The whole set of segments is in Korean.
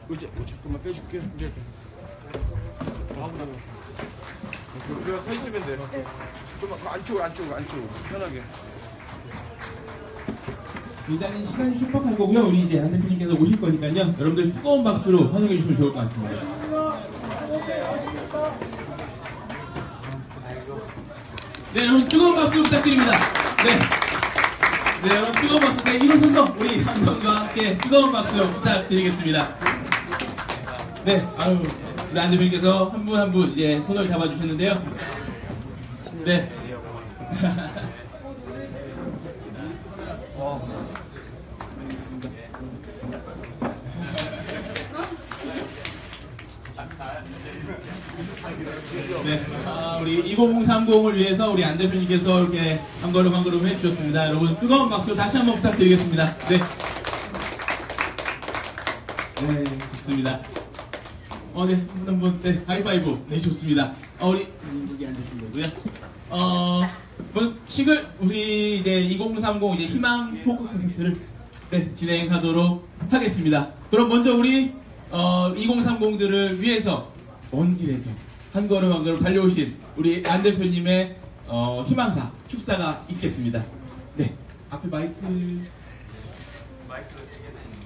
의자 잠깐만 빼줄게. 이제 그냥 서 있으면 돼. 좀 안쪽으로 편하게. 일단은 시간이 촉박한 거고요. 우리 이제 안 대표님께서 오실 거니까요. 여러분들 뜨거운 박수로 환영해 주시면 좋을 것 같습니다. 네, 여러분 뜨거운 박수 부탁드립니다. 네, 여러분 뜨거운 박수. 네, 일어서서 우리 함성과 함께 뜨거운 박수 부탁드리겠습니다. 네, 아유, 우리 안 대표님께서 한 분 한 분 이제 손을 잡아주셨는데요. 네. 네, 우리 2030을 위해서 우리 안 대표님께서 이렇게 한 걸음 한 걸음 해주셨습니다. 여러분 뜨거운 박수 다시 한번 부탁드리겠습니다. 네, 네, 좋습니다. 네, 한 분, 네, 하이파이브, 네, 좋습니다. 우리 여기 앉으시면 되고요. 식을 우리 이제 2030 이제 희망 포크 콘서트를 네, 진행하도록 하겠습니다. 그럼 먼저 우리 2030들을 위해서 먼 길에서 한 걸음 한 걸음 달려오신 우리 안 대표님의 희망사 축사가 있겠습니다. 네, 앞에 마이크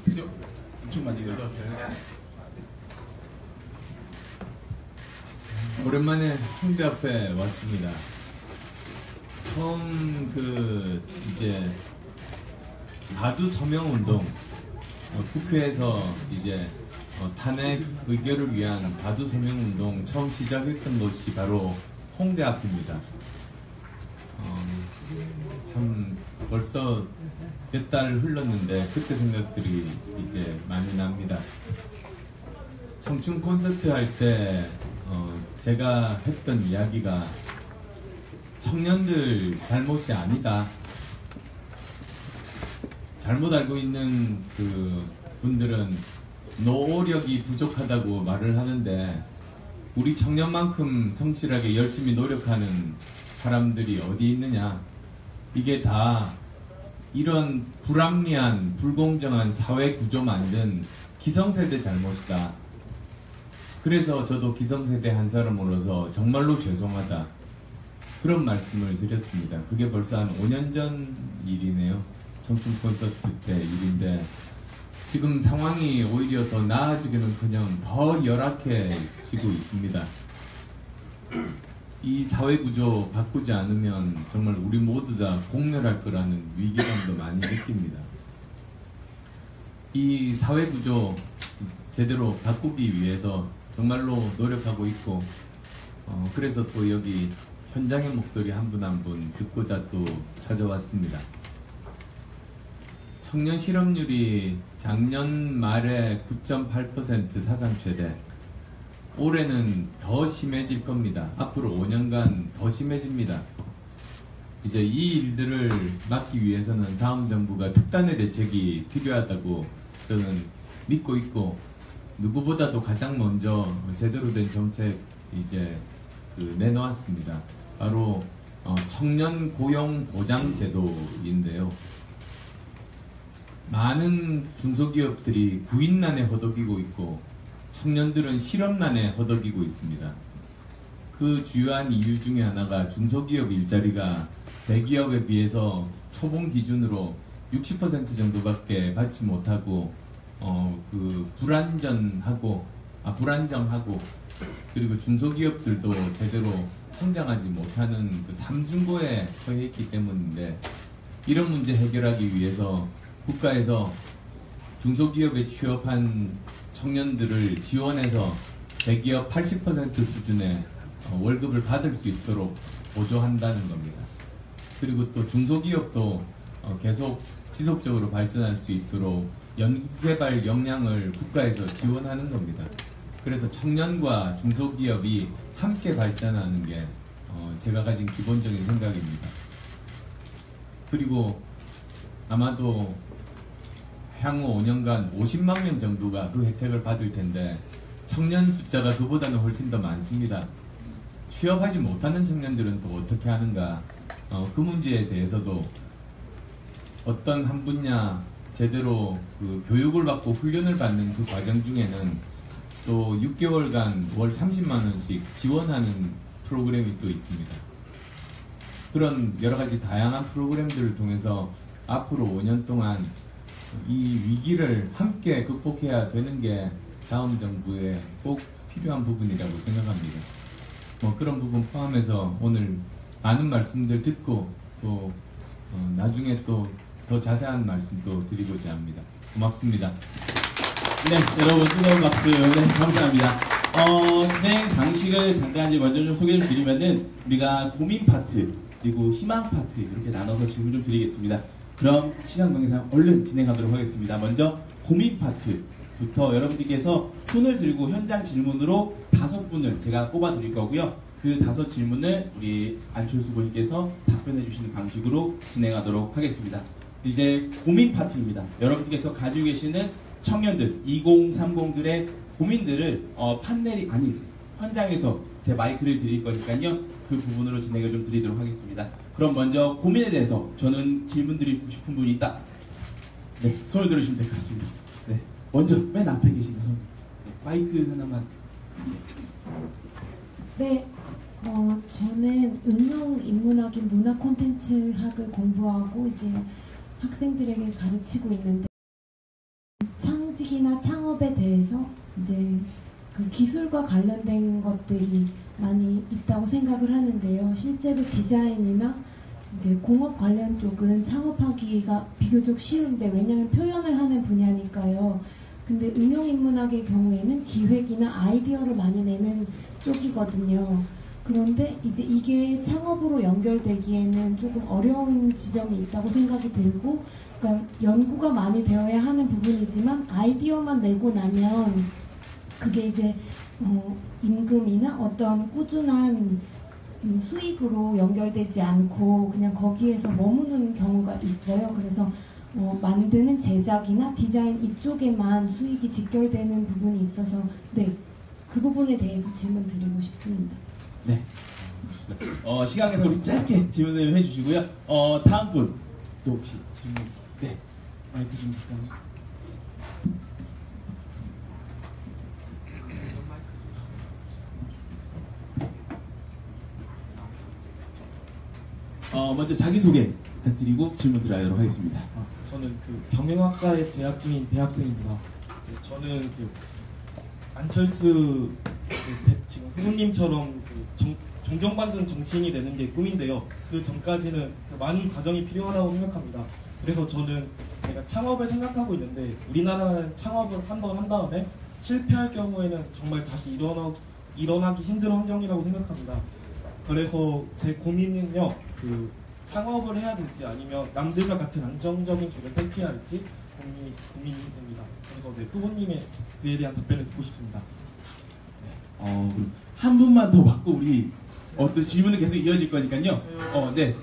필요 엄청만 이거죠. 오랜만에 홍대 앞에 왔습니다. 처음 이제 다두 서명 운동 국회에서 이제 탄핵 의결을 위한 다두 서명 운동 처음 시작했던 곳이 바로 홍대 앞입니다. 참 벌써 몇 달 흘렀는데 그때 생각들이 이제 많이 납니다. 청춘 콘서트 할 때 제가 했던 이야기가 청년들 잘못이 아니다. 잘못 알고 있는 그 분들은 노력이 부족하다고 말을 하는데 우리 청년만큼 성실하게 열심히 노력하는 사람들이 어디 있느냐. 이게 다 이런 불합리한 불공정한 사회 구조 만든 기성세대 잘못이다. 그래서 저도 기성세대 한 사람으로서 정말로 죄송하다. 그런 말씀을 드렸습니다. 그게 벌써 한 5년 전 일이네요. 청춘 콘서트 때 일인데 지금 상황이 오히려 더 나아지기는커녕 더 열악해지고 있습니다. 이 사회구조 바꾸지 않으면 정말 우리 모두 다 공멸할 거라는 위기감도 많이 느낍니다. 이 사회구조 제대로 바꾸기 위해서 정말로 노력하고 있고 그래서 또 여기 현장의 목소리 한 분 한 분 듣고자 또 찾아왔습니다. 청년 실업률이 작년 말에 9.8% 사상 최대. 올해는 더 심해질 겁니다. 앞으로 5년간 더 심해집니다. 이제 이 일들을 막기 위해서는 다음 정부가 특단의 대책이 필요하다고 저는 믿고 있고 누구보다도 가장 먼저 제대로 된 정책 이제 내놓았습니다. 바로 청년 고용 보장 제도인데요. 많은 중소기업들이 구인난에 허덕이고 있고 청년들은 실업난에 허덕이고 있습니다. 그 주요한 이유 중에 하나가 중소기업 일자리가 대기업에 비해서 초봉 기준으로 60% 정도밖에 받지 못하고 불안정하고 그리고 중소기업들도 제대로 성장하지 못하는 그 삼중고에 처해 있기 때문인데 이런 문제 해결하기 위해서 국가에서 중소기업에 취업한 청년들을 지원해서 대기업 80% 수준의 월급을 받을 수 있도록 보조한다는 겁니다. 그리고 또 중소기업도 계속 지속적으로 발전할 수 있도록 연구개발 역량을 국가에서 지원하는 겁니다. 그래서 청년과 중소기업이 함께 발전하는 게 제가 가진 기본적인 생각입니다. 그리고 아마도 향후 5년간 50만 명 정도가 그 혜택을 받을 텐데 청년 숫자가 그보다는 훨씬 더 많습니다. 취업하지 못하는 청년들은 또 어떻게 하는가, 그 문제에 대해서도 어떤 한 분야 제대로 그 교육을 받고 훈련을 받는 그 과정 중에는 또 6개월간 월 30만 원씩 지원하는 프로그램이 또 있습니다. 그런 여러 가지 다양한 프로그램들을 통해서 앞으로 5년 동안 이 위기를 함께 극복해야 되는 게 다음 정부에 꼭 필요한 부분이라고 생각합니다. 뭐 그런 부분 포함해서 오늘 많은 말씀들 듣고 또 나중에 또 더 자세한 말씀 또 드리고자 합니다. 고맙습니다. 네, 여러분 뜨거운 박수. 네, 감사합니다. 진행 방식을 잠깐 먼저 좀 소개 좀 드리면은 우리가 고민 파트 그리고 희망 파트 이렇게 나눠서 질문 좀 드리겠습니다. 그럼 시간 관계상 얼른 진행하도록 하겠습니다. 먼저 고민 파트부터 여러분들께서 손을 들고 현장 질문으로 5분을 제가 꼽아 드릴 거고요. 그 5 질문을 우리 안철수 본인께서 답변해 주시는 방식으로 진행하도록 하겠습니다. 이제 고민 파트입니다. 여러분들께서 가지고 계시는 청년들, 2030들의 고민들을 판넬이 아닌 현장에서 제 마이크를 드릴 거니까요. 그 부분으로 진행을 좀 드리도록 하겠습니다. 그럼 먼저 고민에 대해서 저는 질문 드리고 싶은 분이 있다. 네, 손을 들으시면 될 것 같습니다. 네, 먼저 맨 앞에 계신 분. 네, 마이크 하나만. 네, 저는 응용인문학인 문화 콘텐츠학을 공부하고 이제 학생들에게 가르치고 있는데 창직이나 창업에 대해서 이제 그 기술과 관련된 것들이 많이 있다고 생각을 하는데요. 실제로 디자인이나 이제 공업 관련 쪽은 창업하기가 비교적 쉬운데 왜냐하면 표현을 하는 분야니까요. 근데 응용인문학의 경우에는 기획이나 아이디어를 많이 내는 쪽이거든요. 그런데 이제 이게 창업으로 연결되기에는 조금 어려운 지점이 있다고 생각이 들고, 그러니까 연구가 많이 되어야 하는 부분이지만 아이디어만 내고 나면 그게 이제 임금이나 어떤 꾸준한 수익으로 연결되지 않고 그냥 거기에서 머무는 경우가 있어요. 그래서 만드는 제작이나 디자인 이쪽에만 수익이 직결되는 부분이 있어서 네, 그 부분에 대해서 질문 드리고 싶습니다. 네. 시간에서 우리 짧게 질문을 해주시고요. 다음 분 또 혹시 질문? 네. 마이크 좀 주세요. 먼저 자기소개 부탁드리고 질문 드리도록 하겠습니다. 저는 그 경영학과에 재학 중인 대학생입니다. 네, 저는 그 안철수 지금 후보님처럼 존경받는 정치인이 되는 게 꿈인데요. 그 전까지는 많은 과정이 필요하다고 생각합니다. 그래서 저는 제가 창업을 생각하고 있는데 우리나라는 창업을 한 번 한 다음에 실패할 경우에는 정말 다시 일어나기 힘든 환경이라고 생각합니다. 그래서 제 고민은요, 그 창업을 해야 될지 아니면 남들과 같은 안정적인 길을 택해야 할지 고민이 됩니다. 그래서 네, 후보님의 그에 대한 답변을 듣고 싶습니다. 그럼 한 분만 더 받고 우리 또 질문은 계속 이어질 거니까요. 네.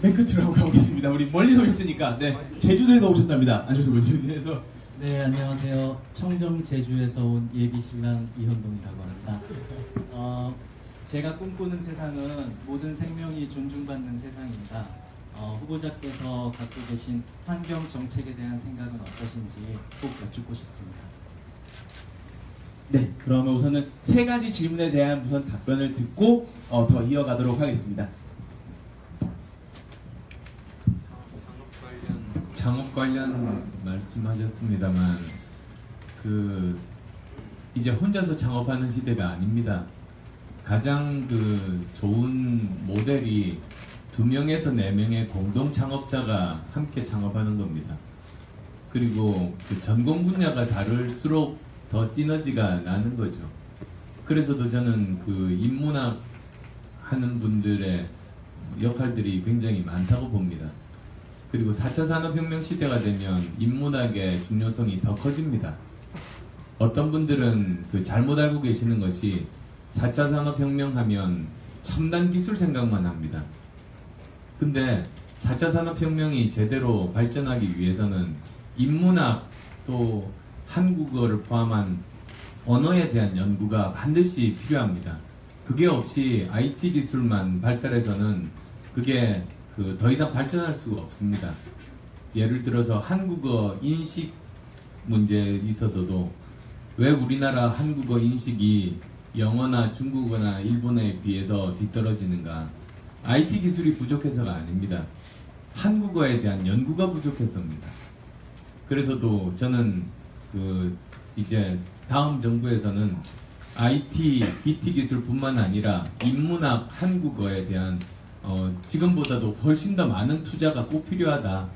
맨 끝으로 하고 가보겠습니다. 우리 멀리서 오셨으니까. 네. 제주도에서 오셨답니다. 안철수 본인께서. 네, 안녕하세요. 청정 제주에서 온 예비신랑 이현동이라고 합니다. 제가 꿈꾸는 세상은 모든 생명이 존중받는 세상입니다. 후보자께서 갖고 계신 환경 정책에 대한 생각은 어떠신지 꼭 여쭙고 싶습니다. 네, 그러면 우선은 3가지 질문에 대한 우선 답변을 듣고 더 이어가도록 하겠습니다. 창업 관련 말씀하셨습니다만 이제 혼자서 창업하는 시대가 아닙니다. 가장 좋은 모델이 2명에서 4명의 공동 창업자가 함께 창업하는 겁니다. 그리고 전공 분야가 다를수록 더 시너지가 나는 거죠. 그래서도 저는 인문학 하는 분들의 역할들이 굉장히 많다고 봅니다. 그리고 4차 산업혁명 시대가 되면 인문학의 중요성이 더 커집니다. 어떤 분들은 잘못 알고 계시는 것이 4차 산업혁명 하면 첨단 기술 생각만 합니다. 근데 4차 산업혁명이 제대로 발전하기 위해서는 인문학 또 한국어를 포함한 언어에 대한 연구가 반드시 필요합니다. 그게 없이 IT 기술만 발달해서는 그게 더 이상 발전할 수가 없습니다. 예를 들어서 한국어 인식 문제에 있어서도 왜 우리나라 한국어 인식이 영어나 중국어나 일본어에 비해서 뒤떨어지는가? IT 기술이 부족해서가 아닙니다. 한국어에 대한 연구가 부족해서입니다. 그래서도 저는 이제 다음 정부에서는 IT, BT 기술뿐만 아니라 인문학, 한국어에 대한 지금보다도 훨씬 더 많은 투자가 꼭 필요하다.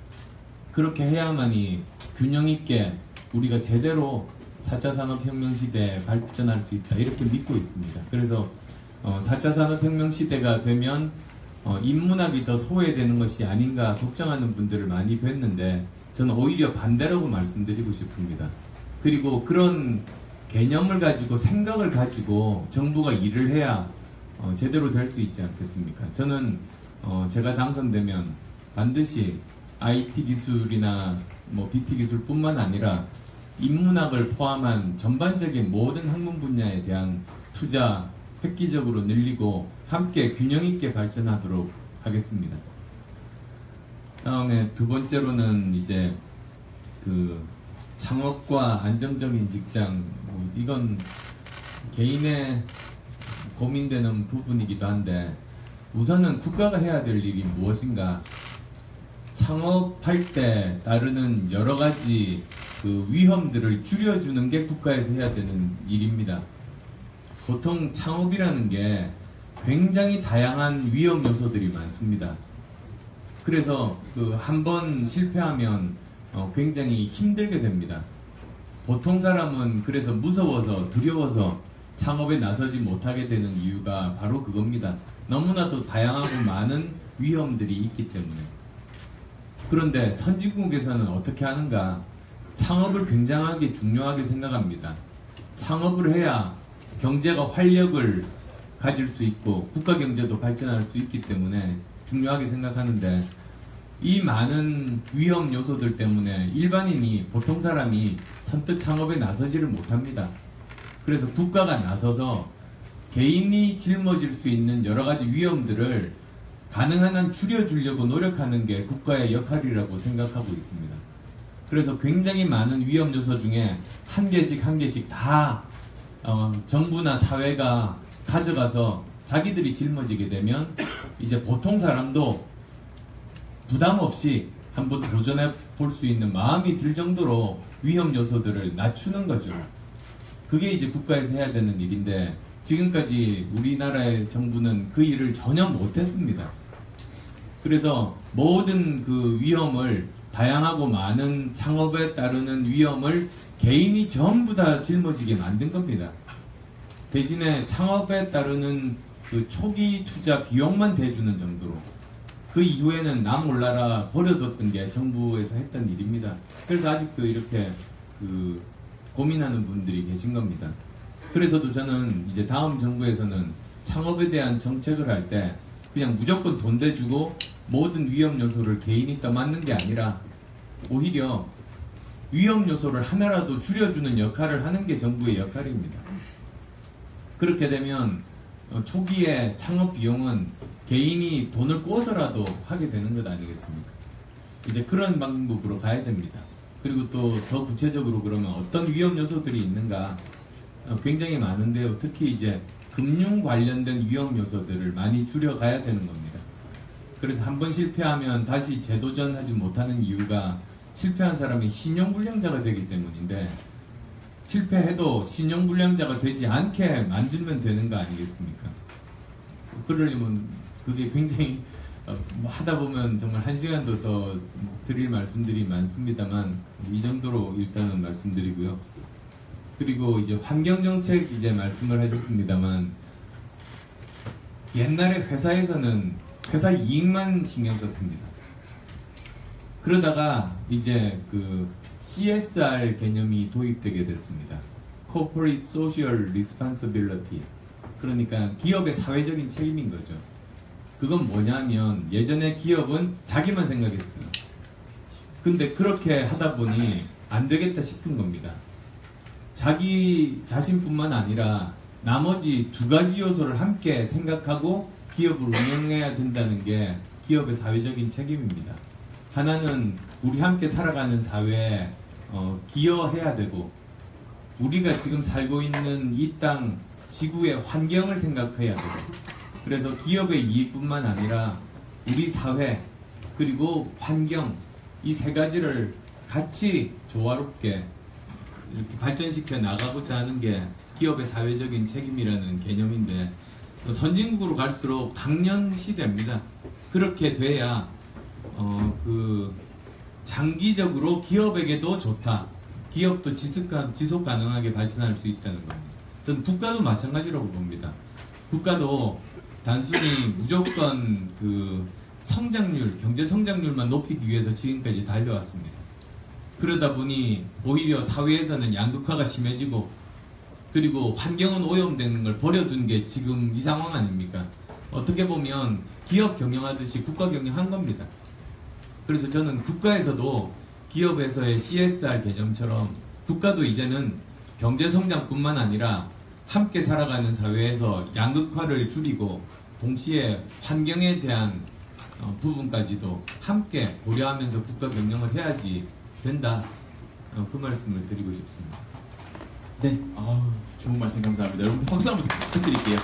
그렇게 해야만이 균형 있게 우리가 제대로 4차 산업혁명 시대에 발전할 수 있다. 이렇게 믿고 있습니다. 그래서 4차 산업혁명 시대가 되면 인문학이 더 소외되는 것이 아닌가 걱정하는 분들을 많이 뵀는데 저는 오히려 반대라고 말씀드리고 싶습니다. 그리고 그런 개념을 가지고 생각을 가지고 정부가 일을 해야 제대로 될 수 있지 않겠습니까? 저는 제가 당선되면 반드시 IT 기술이나 BT 기술뿐만 아니라 인문학을 포함한 전반적인 모든 학문 분야에 대한 투자 획기적으로 늘리고 함께 균형 있게 발전하도록 하겠습니다. 다음에 두 번째로는 이제 창업과 안정적인 직장, 이건 개인의 고민되는 부분이기도 한데 우선은 국가가 해야 될 일이 무엇인가? 창업할 때 따르는 여러 가지 위험들을 줄여주는 게 국가에서 해야 되는 일입니다. 보통 창업이라는 게 굉장히 다양한 위험 요소들이 많습니다. 그래서 한 번 실패하면 굉장히 힘들게 됩니다. 보통 사람은 그래서 무서워서 두려워서 창업에 나서지 못하게 되는 이유가 바로 그겁니다. 너무나도 다양하고 많은 위험들이 있기 때문에. 그런데 선진국에서는 어떻게 하는가? 창업을 굉장하게 중요하게 생각합니다. 창업을 해야 경제가 활력을 가질 수 있고 국가 경제도 발전할 수 있기 때문에 중요하게 생각하는데 이 많은 위험 요소들 때문에 일반인이 보통 사람이 선뜻 창업에 나서지를 못합니다. 그래서 국가가 나서서 개인이 짊어질 수 있는 여러 가지 위험들을 가능한 한 줄여주려고 노력하는 게 국가의 역할이라고 생각하고 있습니다. 그래서 굉장히 많은 위험 요소 중에 한 개씩 다 정부나 사회가 가져가서 자기들이 짊어지게 되면 이제 보통 사람도 부담 없이 한번 도전해 볼 수 있는 마음이 들 정도로 위험 요소들을 낮추는 거죠. 그게 이제 국가에서 해야 되는 일인데 지금까지 우리나라의 정부는 그 일을 전혀 못했습니다. 그래서 모든 위험을 다양하고 많은 창업에 따르는 위험을 개인이 전부 다 짊어지게 만든 겁니다. 대신에 창업에 따르는 초기 투자 비용만 대주는 정도로 그 이후에는 나 몰라라 버려뒀던 게 정부에서 했던 일입니다. 그래서 아직도 이렇게 고민하는 분들이 계신 겁니다. 그래서도 저는 이제 다음 정부에서는 창업에 대한 정책을 할 때 그냥 무조건 돈 대주고 모든 위험 요소를 개인이 떠맡는 게 아니라 오히려 위험 요소를 하나라도 줄여주는 역할을 하는 게 정부의 역할입니다. 그렇게 되면 초기에 창업 비용은 개인이 돈을 꿔서라도 하게 되는 것 아니겠습니까? 이제 그런 방법으로 가야 됩니다. 그리고 또 더 구체적으로 그러면 어떤 위험 요소들이 있는가? 굉장히 많은데요. 특히 이제 금융 관련된 위험 요소들을 많이 줄여가야 되는 겁니다. 그래서 한번 실패하면 다시 재도전하지 못하는 이유가 실패한 사람이 신용불량자가 되기 때문인데 실패해도 신용불량자가 되지 않게 만들면 되는 거 아니겠습니까? 그러려면 그게 굉장히 하다 보면 정말 1시간도 더 드릴 말씀들이 많습니다만 이 정도로 일단은 말씀드리고요. 그리고 이제 환경정책 이제 말씀을 하셨습니다만 옛날에 회사에서는 회사 이익만 신경 썼습니다. 그러다가 이제 CSR 개념이 도입되게 됐습니다. Corporate Social Responsibility. 그러니까 기업의 사회적인 책임인 거죠. 그건 뭐냐면 예전에 기업은 자기만 생각했어요. 근데 그렇게 하다 보니 안 되겠다 싶은 겁니다. 자기 자신뿐만 아니라 나머지 두 가지 요소를 함께 생각하고 기업을 운영해야 된다는 게 기업의 사회적인 책임입니다. 하나는 우리 함께 살아가는 사회에 기여해야 되고, 우리가 지금 살고 있는 이 땅 지구의 환경을 생각해야 되고, 그래서 기업의 이익뿐만 아니라 우리 사회 그리고 환경, 이 세 가지를 같이 조화롭게 이렇게 발전시켜 나가고자 하는 게 기업의 사회적인 책임이라는 개념인데, 선진국으로 갈수록 당연시됩니다. 그렇게 돼야 장기적으로 기업에게도 좋다, 기업도 지속 가능하게 발전할 수 있다는 겁니다. 저는 국가도 마찬가지라고 봅니다. 국가도 단순히 무조건 성장률, 경제 성장률만 높이기 위해서 지금까지 달려왔습니다. 그러다 보니 오히려 사회에서는 양극화가 심해지고, 그리고 환경은 오염되는 걸 버려둔 게 지금 이 상황 아닙니까? 어떻게 보면 기업 경영하듯이 국가 경영한 겁니다. 그래서 저는 국가에서도 기업에서의 CSR 개념처럼 국가도 이제는 경제 성장뿐만 아니라 함께 살아가는 사회에서 양극화를 줄이고 동시에 환경에 대한 부분까지도 함께 고려하면서 국가 경영을 해야지 된다. 그 말씀을 드리고 싶습니다. 네, 좋은 말씀 감사합니다. 여러분 박수 한번 부탁드릴게요.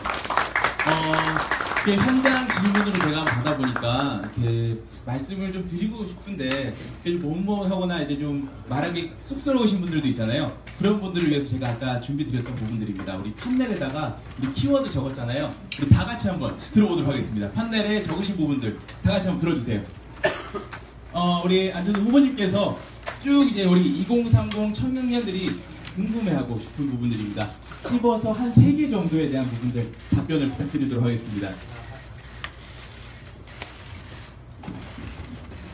현장 질문으로 제가 받아보니까 이렇게 말씀을 좀 드리고 싶은데 못하거나 이제 좀 말하기 쑥스러우신 분들도 있잖아요. 그런 분들을 위해서 제가 아까 준비 드렸던 부분들입니다. 우리 판넬에다가 우리 키워드 적었잖아요. 우리 다 같이 한번 들어보도록 하겠습니다. 판넬에 적으신 부분들 다 같이 한번 들어주세요. 우리 안전우 후보님께서 쭉 이제 우리 2030 청년들이 궁금해하고 싶은 부분들입니다. 찝어서 한 3개 정도에 대한 부분들 답변을 부탁드리도록 하겠습니다.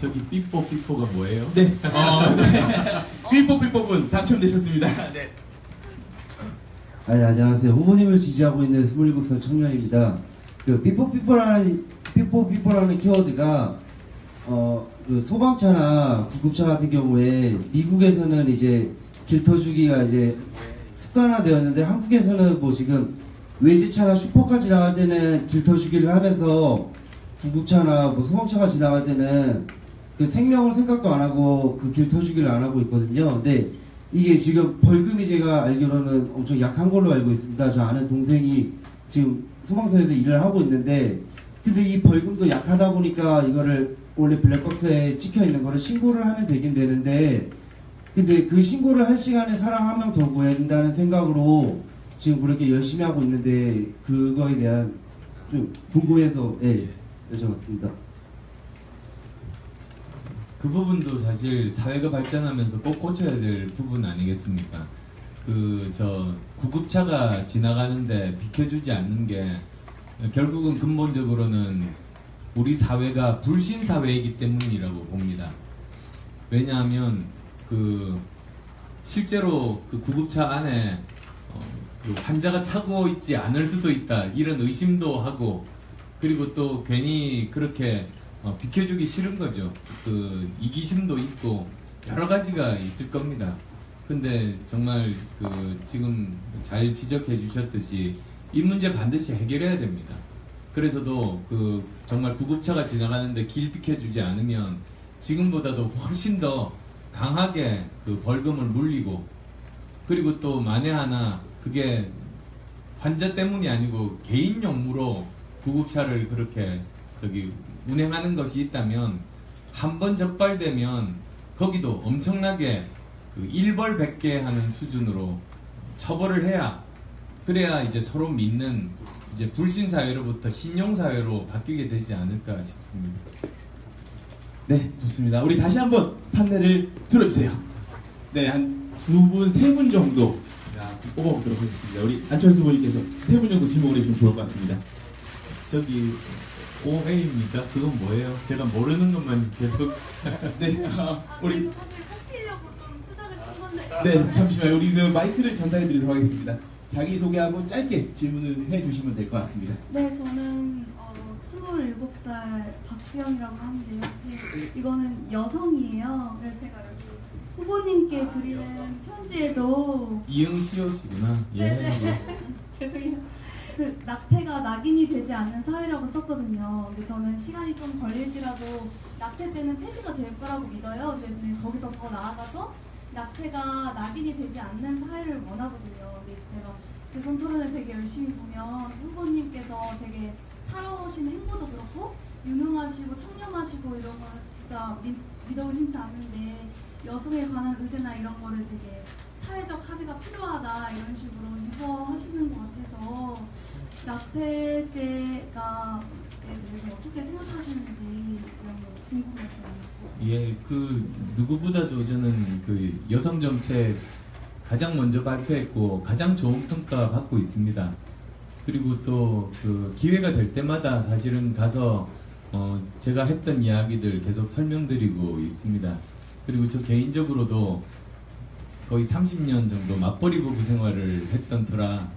저기 삐뽀삐뽀가 뭐예요? 네. 삐뽀삐뽀분 당첨되셨습니다. 네. 안녕하세요. 후보님을 지지하고 있는 27살 청년입니다. 그 삐뽀삐뽀라는 키워드가 그 소방차나 구급차 같은 경우에 미국에서는 이제 길터주기가 이제 습관화되었는데, 한국에서는 뭐 지금 외제차나 슈퍼카 지나갈 때는 길터주기를 하면서 구급차나 뭐 소방차가 지나갈 때는 그 생명을 생각도 안 하고 그 길터주기를 안 하고 있거든요. 근데 이게 지금 벌금이 제가 알기로는 엄청 약한 걸로 알고 있습니다. 저 아는 동생이 지금 소방서에서 일을 하고 있는데, 근데 이 벌금도 약하다 보니까 이거를 원래 블랙박스에 찍혀 있는 거를 신고를 하면 되긴 되는데, 근데 그 신고를 할 시간에 사람 한 명 더 구해야 된다는 생각으로 지금 그렇게 열심히 하고 있는데, 그거에 대한 좀 궁금해서 여쭤봤습니다. 그 부분도 사실 사회가 발전하면서 꼭 고쳐야 될 부분 아니겠습니까? 구급차가 지나가는데 비켜주지 않는 게 결국은 근본적으로는 우리 사회가 불신 사회이기 때문이라고 봅니다. 왜냐하면 실제로 그 구급차 안에 환자가 타고 있지 않을 수도 있다, 이런 의심도 하고, 그리고 또 괜히 그렇게 비켜주기 싫은 거죠. 이기심도 있고 여러 가지가 있을 겁니다. 근데 정말 지금 잘 지적해 주셨듯이 이 문제 반드시 해결해야 됩니다. 그래서도 정말 구급차가 지나가는데 길 비켜주지 않으면 지금보다도 훨씬 더 강하게 벌금을 물리고, 그리고 또 만에 하나 그게 환자 때문이 아니고 개인 용무로 구급차를 그렇게 운행하는 것이 있다면, 한 번 적발되면 거기도 엄청나게 일벌백계 하는 수준으로 처벌을 해야, 그래야 이제 서로 믿는 이제 불신사회로부터 신용사회로 바뀌게 되지 않을까 싶습니다. 네, 좋습니다. 우리 다시 한번 판넬을 들어주세요. 네, 한 2분, 3분 정도 뽑아보도록 하겠습니다. 우리 안철수 후보님께서 3분 정도 질문을 해주시면 좋을 것 같습니다. 저기 OA입니까? 그건 뭐예요? 제가 모르는 것만 계속. 네, 우리 사실 뽑히려고 좀 수작을 쓴 건데. 네, 잠시만요. 우리 마이크를 전달해드리도록 하겠습니다. 자기소개하고 짧게 질문을 해주시면 될 것 같습니다. 네, 저는 27살 박수영이라고 하는데요. 네, 이거는 여성이에요. 그래서 제가 여기 후보님께 드리는 편지에도 이응시오 씨구나. 예. 네네. 죄송해요. 그 낙태가 낙인이 되지 않는 사회라고 썼거든요. 근데 저는 시간이 좀 걸릴지라도 낙태죄는 폐지가 될 거라고 믿어요. 근데 거기서 더 나아가서 낙태가 낙인이 되지 않는 사회를 원하거든요. 근데 제가 대선 토론을 되게 열심히 보면 후보님께서 되게 살아오신 행보도 그렇고 유능하시고 청렴하시고 이런 거 진짜 믿어 의심치 않는데 여성에 관한 의제나 이런 거를 되게 사회적 합의가 필요하다 이런 식으로 유도하시는 것 같아서 낙태죄가 대해서 어떻게 생각하시는지 이런 거 궁금했어요. 예, 그 누구보다도 저는 그 여성 정책 가장 먼저 발표했고 가장 좋은 평가 받고 있습니다. 그리고 또 그 기회가 될 때마다 사실은 가서 제가 했던 이야기들 계속 설명드리고 있습니다. 그리고 저 개인적으로도 거의 30년 정도 맞벌이 부부 생활을 했던 터라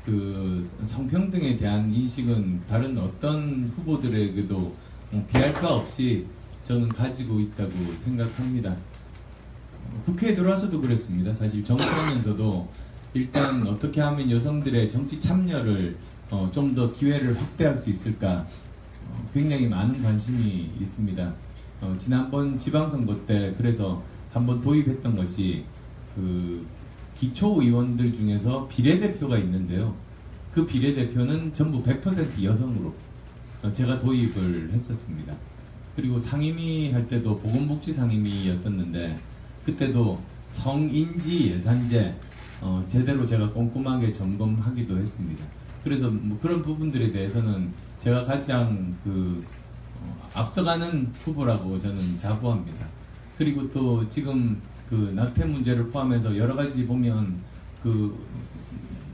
그 성평등에 대한 인식은 다른 어떤 후보들에게도 비할 바 없이 저는 가지고 있다고 생각합니다. 국회에 들어와서도 그랬습니다. 사실 정치하면서도 일단 어떻게 하면 여성들의 정치 참여를 좀 더 기회를 확대할 수 있을까 굉장히 많은 관심이 있습니다. 지난번 지방선거 때 그래서 한번 도입했던 것이 그 기초의원들 중에서 비례대표가 있는데요. 그 비례대표는 전부 100% 여성으로 제가 도입을 했었습니다. 그리고 상임위 할 때도 보건복지 상임위였었는데 그때도 성인지 예산제 제대로 제가 꼼꼼하게 점검하기도 했습니다. 그래서 뭐 그런 부분들에 대해서는 제가 가장 앞서가는 후보라고 저는 자부합니다. 그리고 또 지금 그 낙태 문제를 포함해서 여러 가지 보면 그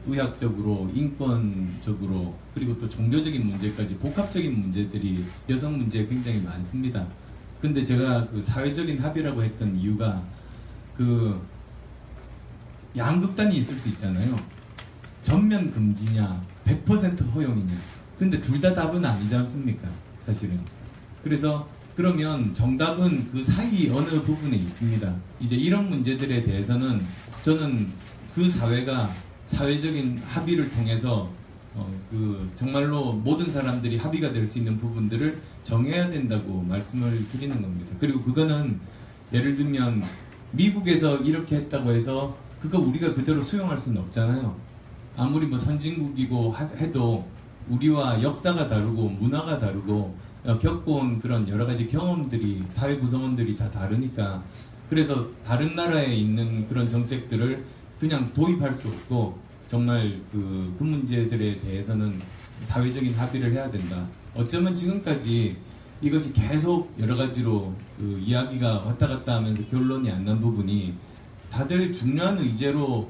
의학적으로, 인권적으로, 그리고 또 종교적인 문제까지 복합적인 문제들이 여성 문제에 굉장히 많습니다. 근데 제가 그 사회적인 합의라고 했던 이유가 그 양극단이 있을 수 있잖아요. 전면 금지냐, 100% 허용이냐. 근데 둘 다 답은 아니지 않습니까? 사실은. 그래서 그러면 정답은 그 사이 어느 부분에 있습니다. 이제 이런 문제들에 대해서는 저는 그 사회가 사회적인 합의를 통해서 그 정말로 모든 사람들이 합의가 될 수 있는 부분들을 정해야 된다고 말씀을 드리는 겁니다. 그리고 그거는 예를 들면 미국에서 이렇게 했다고 해서 그거 우리가 그대로 수용할 수는 없잖아요. 아무리 뭐 선진국이고 해도 우리와 역사가 다르고 문화가 다르고 겪어온 그런 여러 가지 경험들이 사회 구성원들이 다 다르니까 그래서 다른 나라에 있는 그런 정책들을 그냥 도입할 수 없고 정말 그 문제들에 대해서는 사회적인 합의를 해야 된다. 어쩌면 지금까지 이것이 계속 여러 가지로 그 이야기가 왔다 갔다 하면서 결론이 안 난 부분이 다들 중요한 의제로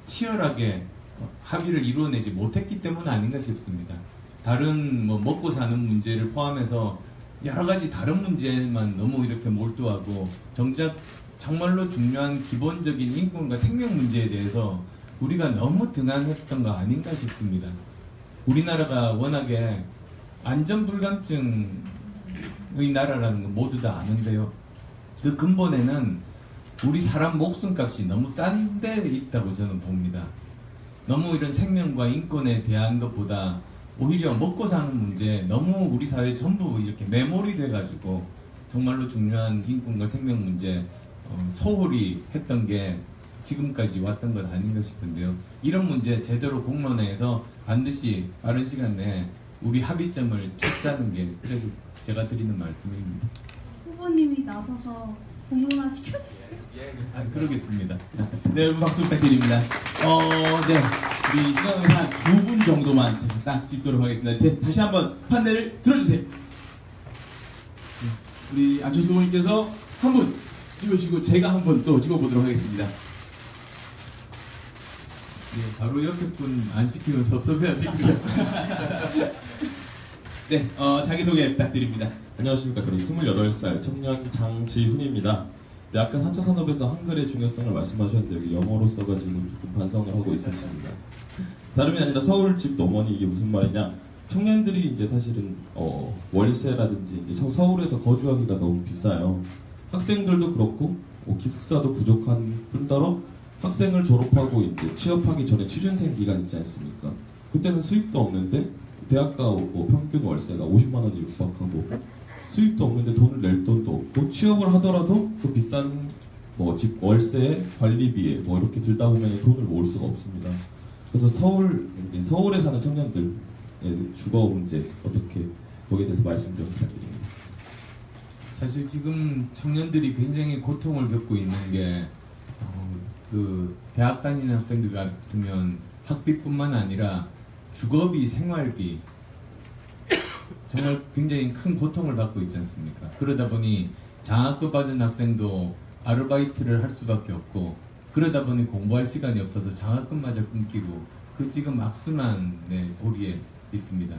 치열하게 합의를 이루어내지 못했기 때문 아닌가 싶습니다. 다른 뭐 먹고 사는 문제를 포함해서 여러 가지 다른 문제만 너무 이렇게 몰두하고 정작 정말로 중요한 기본적인 인권과 생명 문제에 대해서 우리가 너무 등한했던 거 아닌가 싶습니다. 우리나라가 워낙에 안전불감증의 나라라는 거 모두 다 아는데요. 그 근본에는 우리 사람 목숨값이 너무 싼 데 있다고 저는 봅니다. 너무 이런 생명과 인권에 대한 것보다 오히려 먹고 사는 문제 너무 우리 사회 전부 이렇게 매몰이 돼가지고 정말로 중요한 인권과 생명 문제 소홀히 했던 게 지금까지 왔던 것 아닌가 싶은데요. 이런 문제 제대로 공론화해서 반드시 빠른 시간 내에 우리 합의점을 찾자는 게 그래서 제가 드리는 말씀입니다. 후보님이 나서서 공론화 시켜주세요. 그러겠습니다. 네, 여러분 박수 부탁드립니다. 네, 우리 시간은 한 2분 정도만 딱 찍도록 하겠습니다. 네, 다시 한번 판넬을 들어주세요. 우리 안철수 후보님께서 한 분 찍어주시고 제가 한 분 또 찍어보도록 하겠습니다. 네, 바로 옆에 분 안 시키면 섭섭해하시죠. 네, 자기소개 부탁드립니다. 안녕하십니까. 저는 28살 청년 장지훈입니다. 네, 아까 4차 산업에서 한글의 중요성을 말씀하셨는데 여기 영어로 써가지고 조금 반성을 하고 있었습니다. 다름이 아니라 서울집 어머니 이게 무슨 말이냐? 청년들이 이제 사실은 월세라든지 이제 서울에서 거주하기가 너무 비싸요. 학생들도 그렇고 기숙사도 부족한 뿐더러 학생을 졸업하고 이제 취업하기 전에 취준생 기간 있지 않습니까? 그때는 수입도 없는데 대학가 뭐 평균 월세가 50만 원이 육박하고 수입도 없는데 돈을 낼 돈도 없고 취업을 하더라도 그 비싼 뭐 집 월세에 관리비에 뭐 이렇게 들다 보면 돈을 모을 수가 없습니다. 그래서 서울에 사는 청년들의 주거 문제 어떻게 거기에 대해서 말씀 좀 부탁드립니다. 사실 지금 청년들이 굉장히 고통을 겪고 있는 게 그 대학 다니는 학생들 같으면 학비뿐만 아니라 주거비, 생활비 정말 굉장히 큰 고통을 받고 있지 않습니까? 그러다 보니 장학금 받은 학생도 아르바이트를 할 수밖에 없고 그러다 보니 공부할 시간이 없어서 장학금마저 끊기고 그 지금 악순환의 고리에 있습니다.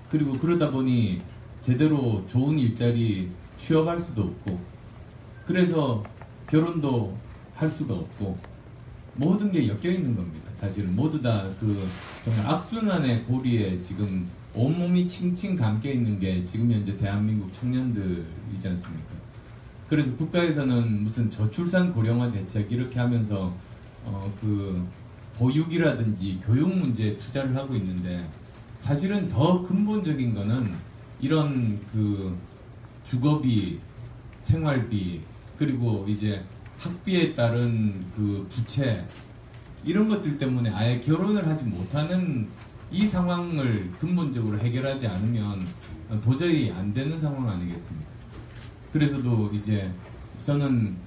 그리고 그러다 보니 제대로 좋은 일자리 취업할 수도 없고 그래서 결혼도 할 수가 없고 모든 게 엮여 있는 겁니다. 사실은 모두 다 그 정말 악순환의 고리에 지금 온몸이 칭칭 감겨 있는 게 지금 현재 대한민국 청년들이지 않습니까? 그래서 국가에서는 무슨 저출산 고령화 대책 이렇게 하면서 그 보육이라든지 교육 문제에 투자를 하고 있는데 사실은 더 근본적인 거는 이런 그 주거비, 생활비 그리고 이제 학비에 따른 그 부채 이런 것들 때문에 아예 결혼을 하지 못하는 이 상황을 근본적으로 해결하지 않으면 도저히 안 되는 상황 아니겠습니까? 그래서도 이제 저는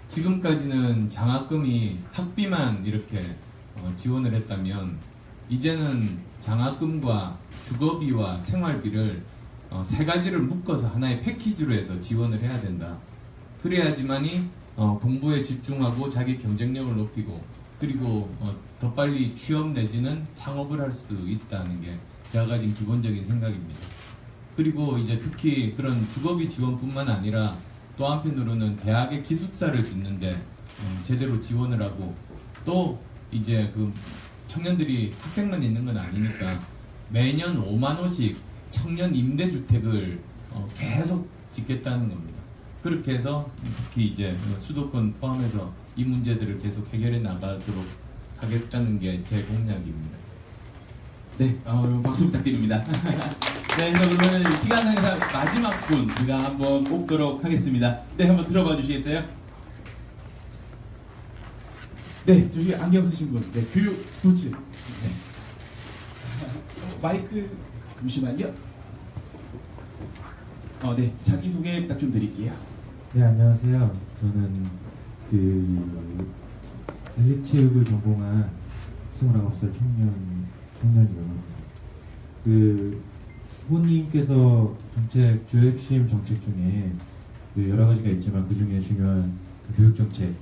지금까지는 장학금이 학비만 이렇게 지원을 했다면 이제는 장학금과 주거비와 생활비를 세 가지를 묶어서 하나의 패키지로 해서 지원을 해야 된다. 그래야지만이 공부에 집중하고 자기 경쟁력을 높이고 그리고 더 빨리 취업 내지는 창업을 할 수 있다는 게 제가 가진 기본적인 생각입니다. 그리고 이제 특히 그런 주거비 지원뿐만 아니라 또 한편으로는 대학의 기숙사를 짓는데 제대로 지원을 하고 또 이제 그 청년들이 학생만 있는 건 아니니까 매년 5만 호씩 청년 임대주택을 계속 짓겠다는 겁니다. 그렇게 해서 특히 이제 수도권 포함해서 이 문제들을 계속 해결해 나가도록 하겠다는 게 제 공약입니다. 네, 박수 부탁드립니다. 네, 그래서 그러면 시간상에서 마지막 분 우리가 한번 뽑도록 하겠습니다. 네, 한번 들어봐 주시겠어요? 네, 저기 안경 쓰신 분, 네, 교육 스포츠. 네. 마이크 잠시만요. 네, 자기 소개 부탁 좀 드릴게요. 네, 안녕하세요. 저는 그 엘리체육을 전공한 29살 청년이요. 그 후보님께서 정책 주요 핵심 정책 중에 그 여러 가지가 있지만 그 중에 중요한 그 교육 정책,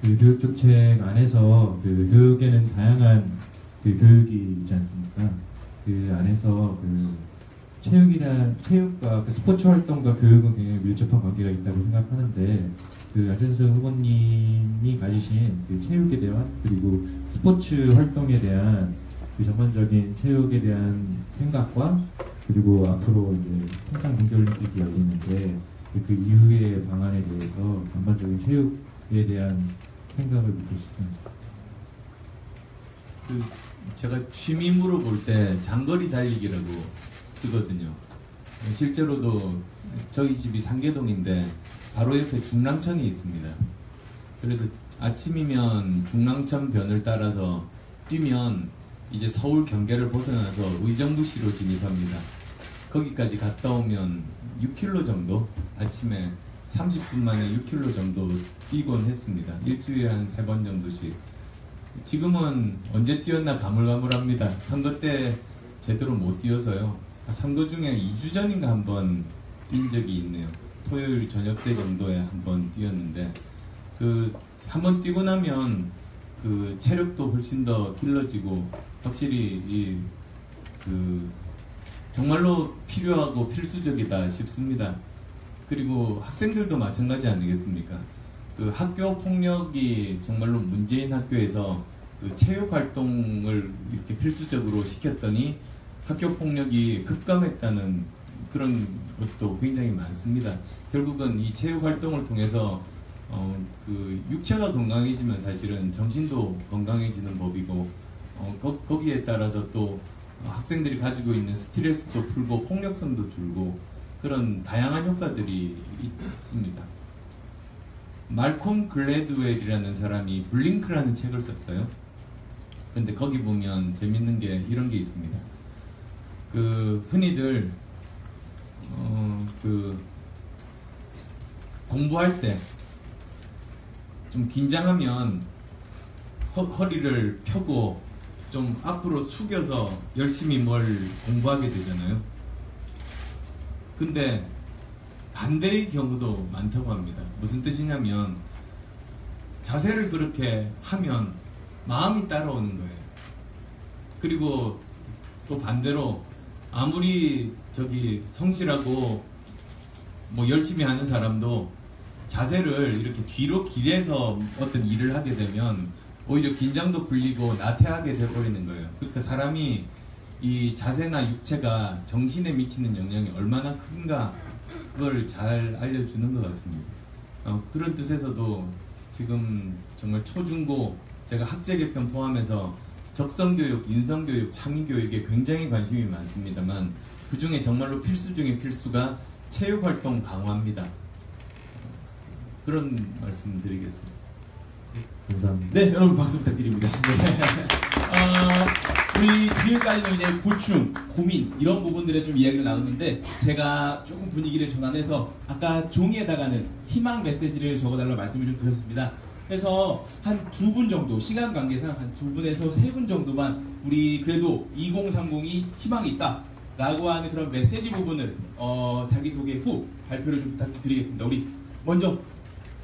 그 교육 정책 안에서 그 교육에는 다양한 그 교육이 있지 않습니까? 그 안에서 그 체육과 그 스포츠 활동과 교육은 굉장히 밀접한 관계가 있다고 생각하는데 그 안철수 후보님이 가지신 그 체육에 대한 그리고 스포츠 활동에 대한 그 전반적인 체육에 대한 생각과 그리고 앞으로 이제 평창 동계올림픽이 열리는데 그 이후의 방안에 대해서 전반적인 체육에 대한 생각을 묻고 싶습니다. 그 제가 취미 물어볼 때 장거리 달리기라고 쓰거든요. 실제로도 저희 집이 상계동인데 바로 옆에 중랑천이 있습니다. 그래서 아침이면 중랑천 변을 따라서 뛰면 이제 서울 경계를 벗어나서 의정부시로 진입합니다. 거기까지 갔다 오면 6km 정도 아침에 30분 만에 6km 정도 뛰곤 했습니다. 일주일에 한 3번 정도씩. 지금은 언제 뛰었나 가물가물합니다. 선거 때 제대로 못 뛰어서요. 선거 중에 2주 전인가 한번 뛴 적이 있네요. 토요일 저녁 때 정도에 한번 뛰었는데 그 한번 뛰고 나면 그 체력도 훨씬 더 길러지고 확실히 그 정말로 필요하고 필수적이다 싶습니다. 그리고 학생들도 마찬가지 아니겠습니까? 그 학교 폭력이 정말로 문제인 학교에서 그 체육 활동을 이렇게 필수적으로 시켰더니 학교 폭력이 급감했다는 그런 것도 굉장히 많습니다. 결국은 이 체육 활동을 통해서 그 육체가 건강해지면 사실은 정신도 건강해지는 법이고 거기에 따라서 또 학생들이 가지고 있는 스트레스도 풀고 폭력성도 줄고 그런 다양한 효과들이 있습니다. 말콤 글래드웰이라는 사람이 블링크라는 책을 썼어요. 근데 거기 보면 재밌는 게 이런 게 있습니다. 그 흔히들 그 공부할 때 좀 긴장하면 허리를 펴고 좀 앞으로 숙여서 열심히 뭘 공부하게 되잖아요. 근데 반대의 경우도 많다고 합니다. 무슨 뜻이냐면 자세를 그렇게 하면 마음이 따라오는 거예요. 그리고 또 반대로 아무리 성실하고 뭐 열심히 하는 사람도 자세를 이렇게 뒤로 기대서 어떤 일을 하게 되면 오히려 긴장도 풀리고 나태하게 돼버리는 거예요. 그러니까 사람이 이 자세나 육체가 정신에 미치는 영향이 얼마나 큰가 그걸 잘 알려주는 것 같습니다. 그런 뜻에서도 지금 정말 초중고 제가 학제 개편 포함해서 적성교육, 인성교육, 창의교육에 굉장히 관심이 많습니다만 그 중에 정말로 필수 중에 필수가 체육활동 강화입니다. 그런 말씀 드리겠습니다. 감사합니다. 네, 여러분 박수 부탁드립니다. 네. 우리 지금까지는 이제 고충, 고민 이런 부분들에 좀 이야기를 나눴는데 제가 조금 분위기를 전환해서 아까 종이에다가는 희망 메시지를 적어달라고 말씀을 좀 드렸습니다. 그래서 한 2분 정도, 시간 관계상 한 2분에서 3분 정도만 우리 그래도 2030이 희망이 있다 라고 하는 그런 메시지 부분을 자기소개 후 발표를 좀 부탁드리겠습니다. 우리 먼저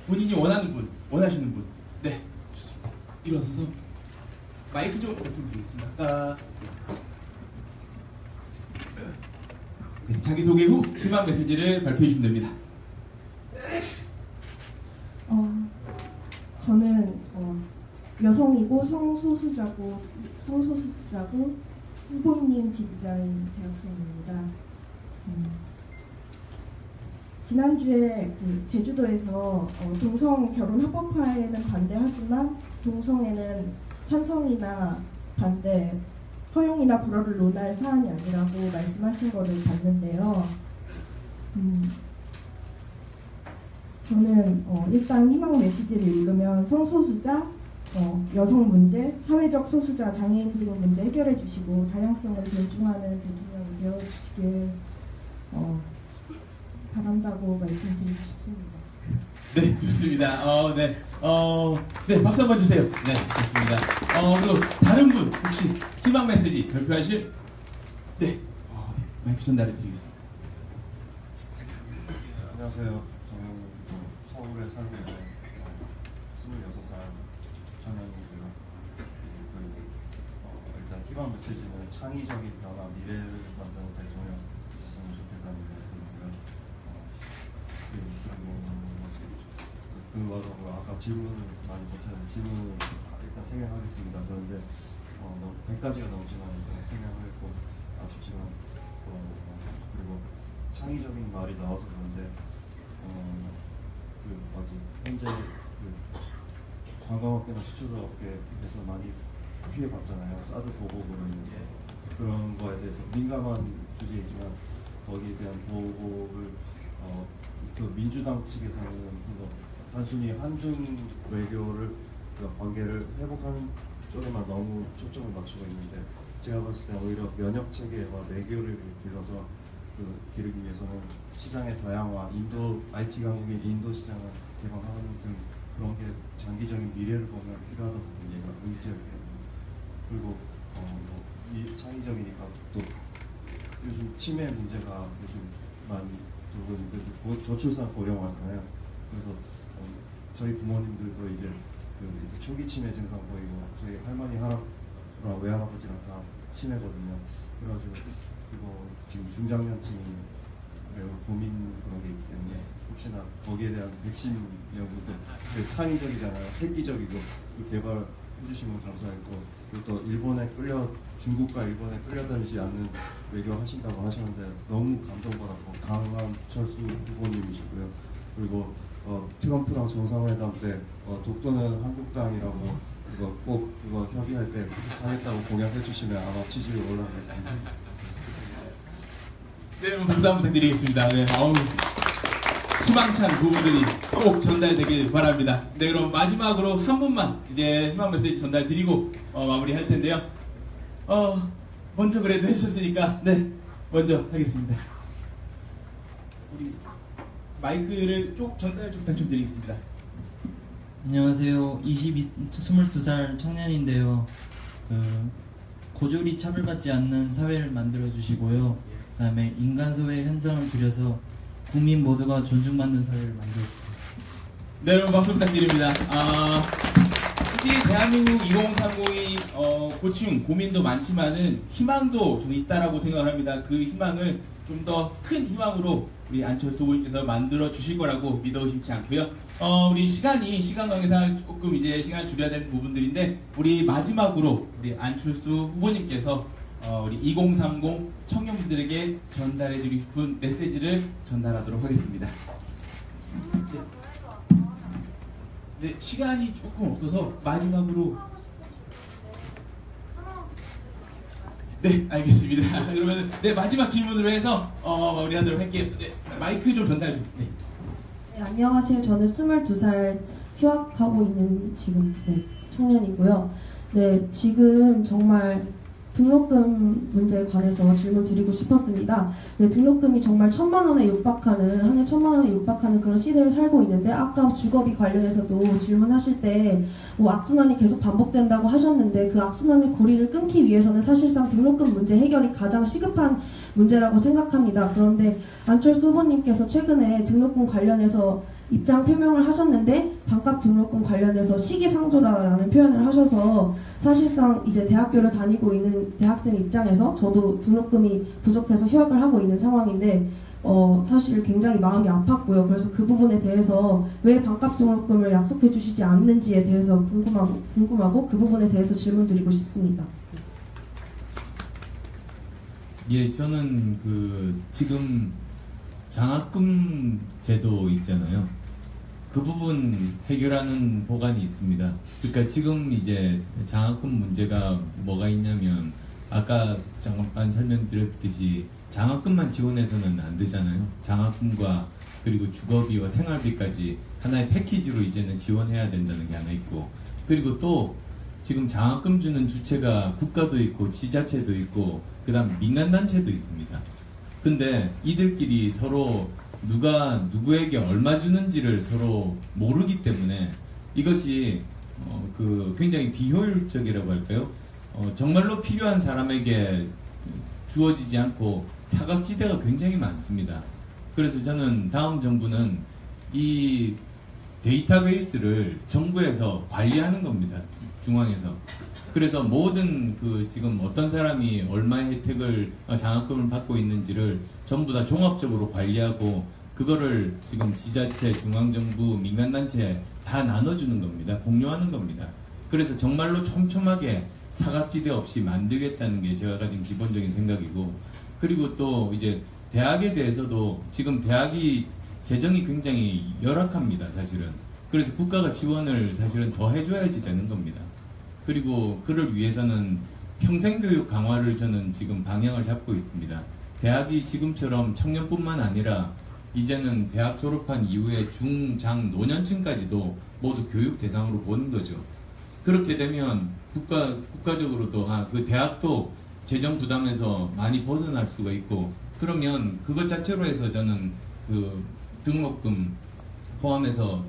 본인이 원하는 분, 원하시는 분. 네, 좋습니다. 일어서서 마이크 좀 부탁드리겠습니다. 네, 자기소개 후 희망 메시지를 발표해 주시면 됩니다. 저는 여성이고 성소수자고 후보님 지지자인 대학생입니다. 지난주에 제주도에서 동성 결혼 합법화에는 반대하지만 동성애는 찬성이나 반대, 허용이나 불허를 논할 사안이 아니라고 말씀하신 거를 봤는데요. 저는 일단 희망 메시지를 읽으면 성소수자, 여성 문제, 사회적 소수자, 장애인 등 문제 해결해 주시고 다양성을 존중하는 대통령이 되어주시길 바란다고 말씀드리고 싶습니다. 네, 좋습니다. 네, 박수 한번 주세요. 네, 좋습니다. 그리고 다른 분 혹시 희망 메시지 발표하실? 네, 마이크 전달해 드리겠습니다. 안녕하세요. 저는 서울에 살고 있는 26살 청년이고요. 그리고 일단 희망 메시지는 창의적인 변화, 미래를 만드는 대통령 있었으면 좋겠다는 말씀이고요. 그리고 아까 질문을 많이 못했는데 질문을 일단 생각하겠습니다. 저는 이제 100가지가 넘지만 생각하겠고 아쉽지만 그리고 창의적인 말이 나와서 그런데 현재 관광업계나 수출업계에서 많이 피해봤잖아요. 사드 보복으로 인해서 그런 거에 대해서 민감한 주제이지만 거기에 대한 보복을 그 민주당 측에서는 단순히 한중 외교를 관계를 회복하는 쪽에만 너무 초점을 맞추고 있는데 제가 봤을 때 오히려 면역 체계와 외교를 길러서 기르기 위해서는 시장의 다양화, IT 강국인 인도 시장을 개방하는 등 그런 게 장기적인 미래를 보면 필요하다고 얘가 의지하게 됩니다. 그리고 이 창의적이니까 또 요즘 치매 문제가 요즘 많이 들고 있는데 저출산 고령화잖아요. 그래서 저희 부모님들도 이제 초기 치매 증상 보이고 저희 할머니, 할아버지랑 외할아버지랑 다 치매거든요. 그래가지고 지금 중장년층이 매우 고민 그런 게 있기 때문에 혹시나 거기에 대한 백신 연구도 창의적이잖아요. 획기적이고 개발해 주시면 감사했고 그리고 또 중국과 일본에 끌려다니지 않는 외교 하신다고 하셨는데 너무 감동받았고 강한철수 후보님이시고요. 그리고 트럼프랑 정상회담 때 독도는 한국당이라고 그거 협의할 때 하겠다고 공약해 주시면 아마 지지율 올라가겠습니다. 네, 박수 한번 부탁드리겠습니다. 네, 희망찬 부분들이 꼭 전달되길 바랍니다. 네, 그럼 마지막으로 한 분만 이제 희망 메시지 전달드리고 마무리할 텐데요. 먼저 그래도 해주셨으니까 네, 먼저 하겠습니다. 우리 마이크를 쭉 전달 좀 부탁드리겠습니다. 안녕하세요. 22살 청년인데요. 고졸이 차별받지 않는 사회를 만들어 주시고요. 그다음에 인간소외 현상을 줄여서 국민 모두가 존중받는 사회를 만들어 주세요. 네, 여러분 박수 부탁드립니다. 솔직히 대한민국 2030이 고충, 고민도 많지만은 희망도 좀 있다라고 생각을 합니다. 그 희망을 좀 더 큰 희망으로 우리 안철수 후보님께서 만들어 주실 거라고 믿어 의심치 않고요. 우리 시간 관계상 조금 이제 시간을 줄여야 되는 부분들인데 우리 마지막으로 우리 안철수 후보님께서 우리 2030 청년분들에게 전달해 드리고 싶은 메시지를 전달하도록 하겠습니다. 네, 시간이 조금 없어서 마지막으로 네, 알겠습니다. 그러면 네, 마지막 질문으로 해서 마무리하도록 할게요. 네, 마이크 좀 전달 좀. 네. 네, 안녕하세요. 저는 22살 휴학하고 있는 지금 청년이고요. 네, 지금 정말 등록금 문제에 관해서 질문 드리고 싶었습니다. 네, 등록금이 정말 1,000만 원에 육박하는, 한 해 1,000만 원에 육박하는 그런 시대에 살고 있는데, 아까 주거비 관련해서도 질문하실 때 뭐 악순환이 계속 반복된다고 하셨는데, 그 악순환의 고리를 끊기 위해서는 사실상 등록금 문제 해결이 가장 시급한 문제라고 생각합니다. 그런데 안철수 후보님께서 최근에 등록금 관련해서 입장 표명을 하셨는데, 반값 등록금 관련해서 시기상조라는 표현을 하셔서 사실상 이제 대학교를 다니고 있는 대학생 입장에서 저도 등록금이 부족해서 휴학을 하고 있는 상황인데 사실 굉장히 마음이 아팠고요. 그래서 그 부분에 대해서 왜 반값 등록금을 약속해 주시지 않는지에 대해서 궁금하고 그 부분에 대해서 질문 드리고 싶습니다. 예, 저는 지금 장학금 제도 있잖아요. 그 부분 해결하는 보관이 있습니다. 그러니까 지금 이제 장학금 문제가 뭐가 있냐면 아까 잠깐 설명드렸듯이 장학금만 지원해서는 안 되잖아요. 장학금과 그리고 주거비와 생활비까지 하나의 패키지로 이제는 지원해야 된다는 게 하나 있고, 그리고 또 지금 장학금 주는 주체가 국가도 있고 지자체도 있고 그다음 민간단체도 있습니다. 근데 이들끼리 서로 누가 누구에게 얼마 주는지를 서로 모르기 때문에 이것이 굉장히 비효율적이라고 할까요? 정말로 필요한 사람에게 주어지지 않고 사각지대가 굉장히 많습니다. 그래서 저는 다음 정부는 이 데이터베이스를 정부에서 관리하는 겁니다. 중앙에서. 그래서 모든 지금 어떤 사람이 얼마의 혜택을 장학금을 받고 있는지를 전부 다 종합적으로 관리하고 그거를 지금 지자체, 중앙정부, 민간단체 다 나눠주는 겁니다. 공유하는 겁니다. 그래서 정말로 촘촘하게 사각지대 없이 만들겠다는 게 제가 가진 기본적인 생각이고, 그리고 또 이제 대학에 대해서도 지금 대학이 재정이 굉장히 열악합니다. 사실은. 그래서 국가가 지원을 사실은 더 해줘야지 되는 겁니다. 그리고 그를 위해서는 평생교육 강화를 저는 지금 방향을 잡고 있습니다. 대학이 지금처럼 청년뿐만 아니라 이제는 대학 졸업한 이후에 중, 장, 노년층까지도 모두 교육 대상으로 보는 거죠. 그렇게 되면 국가적으로도 그 대학도 재정 부담에서 많이 벗어날 수가 있고, 그러면 그것 자체로 해서 저는 등록금 포함해서